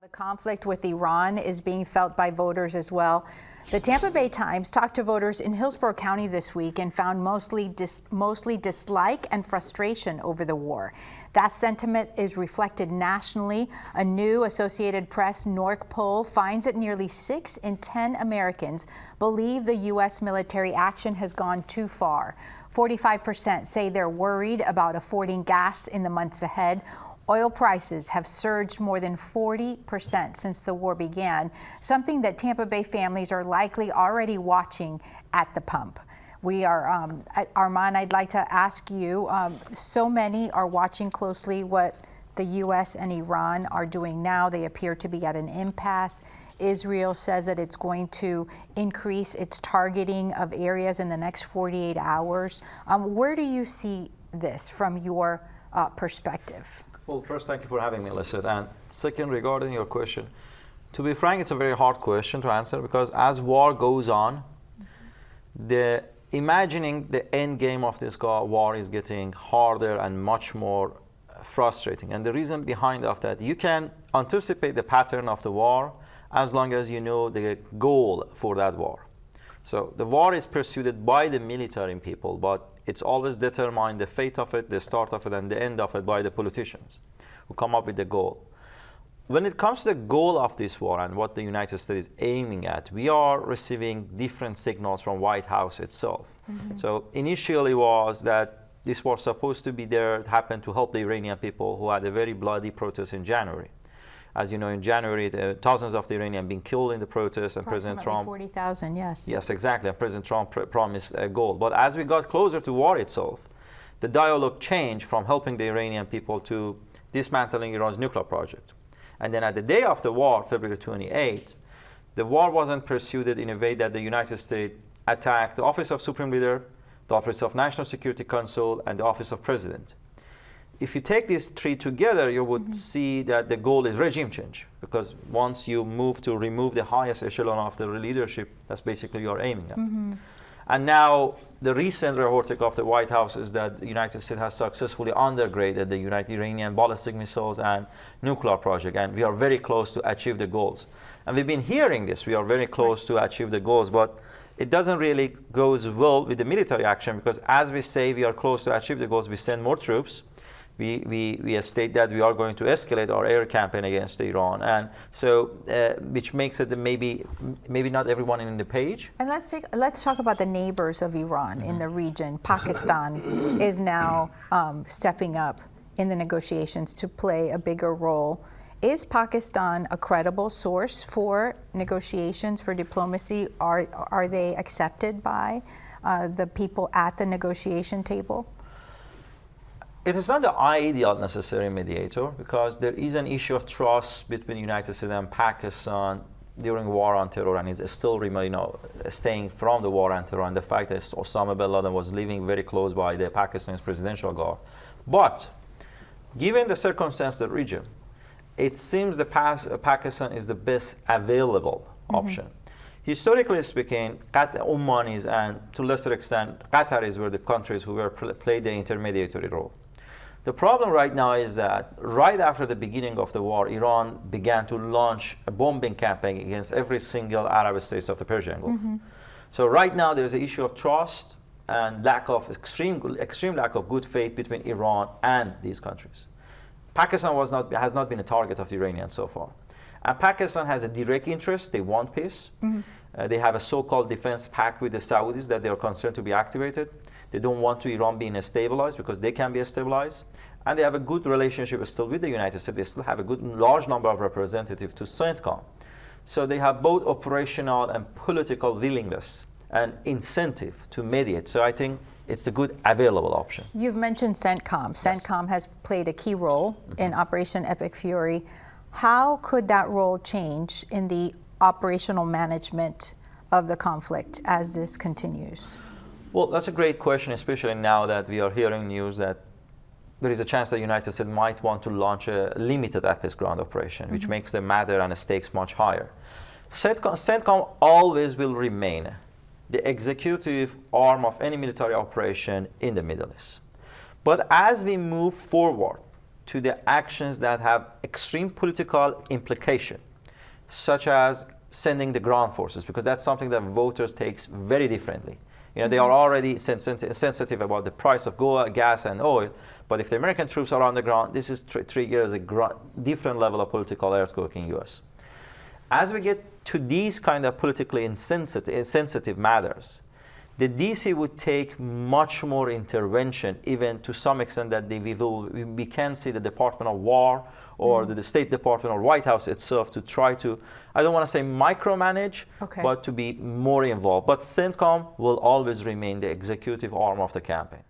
The conflict with Iran is being felt by voters as well. The Tampa Bay Times talked to voters in Hillsborough County this week and found mostly dislike and frustration over the war. That sentiment is reflected nationally. A new Associated Press NORC poll finds that nearly 6 in 10 Americans believe the U.S. military action has gone too far. 45% say they're worried about affording gas in the months ahead. Oil prices have surged more than 40% since the war began, something that Tampa Bay families are likely already watching at the pump. We are, Armand, I'd like to ask you, so many are watching closely what the U.S. and Iran are doing now. They appear to be at an impasse. Israel says that it's going to increase its targeting of areas in the next 48 hours. Where do you see this from your perspective? Well, first, thank you for having me, Lissette. And second, regarding your question, to be frank, it's a very hard question to answer because as war goes on, imagining the end game of this war is getting harder and much more frustrating. And the reason behind that, you can anticipate the pattern of the war as long as you know the goal for that war. So the war is pursued by the military people, but it's always determined the fate of it, the start of it, and the end of it by the politicians who come up with the goal. When it comes to the goal of this war and what the United States is aiming at, we are receiving different signals from White House itself. So initially was that this was supposed to be there, it happened to help the Iranian people who had a very bloody protest in January. As you know, in January, thousands of the Iranians being killed in the protests, and President Trump... 40,000, yes. Yes, exactly, and President Trump promised a goal. But as we got closer to war itself, the dialogue changed from helping the Iranian people to dismantling Iran's nuclear project. And then at the day of the war, February 28, the war wasn't pursued in a way that the United States attacked the Office of Supreme Leader, the Office of National Security Council, and the Office of President. If you take these three together, you would see that the goal is regime change, because once you move to remove the highest echelon of the leadership, that's basically you're aiming at. And now the recent rhetoric of the White House is that the United States has successfully undergraded the Iranian ballistic missiles and nuclear project, and we are very close to achieve the goals. And we've been hearing this, we are very close to achieve the goals, but it doesn't really go well with the military action, because as we say we are close to achieve the goals, we send more troops. We state that we are going to escalate our air campaign against Iran, and so which makes it maybe not everyone in the page. And let's talk about the neighbors of Iran in the region. Pakistan is now stepping up in the negotiations to play a bigger role. Is Pakistan a credible source for negotiations, for diplomacy? Are they accepted by the people at the negotiation table? It is not the ideal necessary mediator, because there is an issue of trust between the United States and Pakistan during war on terror, and it's still staying from the war on terror, and the fact that Osama bin Laden was living very close by the Pakistan's presidential guard. But given the circumstance of the region, it seems that Pakistan is the best available option. Historically speaking, Omanis and to a lesser extent Qataris were the countries who played the intermediary role. The problem right now is that right after the beginning of the war, Iran began to launch a bombing campaign against every single Arab state of the Persian Gulf. So right now there's an issue of trust and extreme lack of good faith between Iran and these countries. Pakistan has not been a target of the Iranians so far. And Pakistan has a direct interest, they want peace. They have a so-called defense pact with the Saudis that they are concerned to be activated. They don't want Iran being stabilized because they can be stabilized. And they have a good relationship still with the United States. They still have a large number of representatives to CENTCOM. So they have both operational and political willingness and incentive to mediate. So I think it's a good available option. You've mentioned CENTCOM. CENTCOM has played a key role in Operation Epic Fury. How could that role change in the operational management of the conflict as this continues? Well, that's a great question, especially now that we are hearing news that there is a chance that the United States might want to launch a limited access ground operation, which makes the matter and the stakes much higher. CENTCOM always will remain the executive arm of any military operation in the Middle East. But as we move forward to the actions that have extreme political implication, such as sending the ground forces, because that's something that voters takes very differently. You know, they are already sensitive about the price of gas and oil, but if the American troops are on the ground, this is triggers a different level of political earthquake in U.S. As we get to these kind of politically sensitive matters, the DC would take much more intervention, even to some extent that we can see the Department of War or the State Department or White House itself to try to, I don't want to say micromanage, but to be more involved. But CENTCOM will always remain the executive arm of the campaign.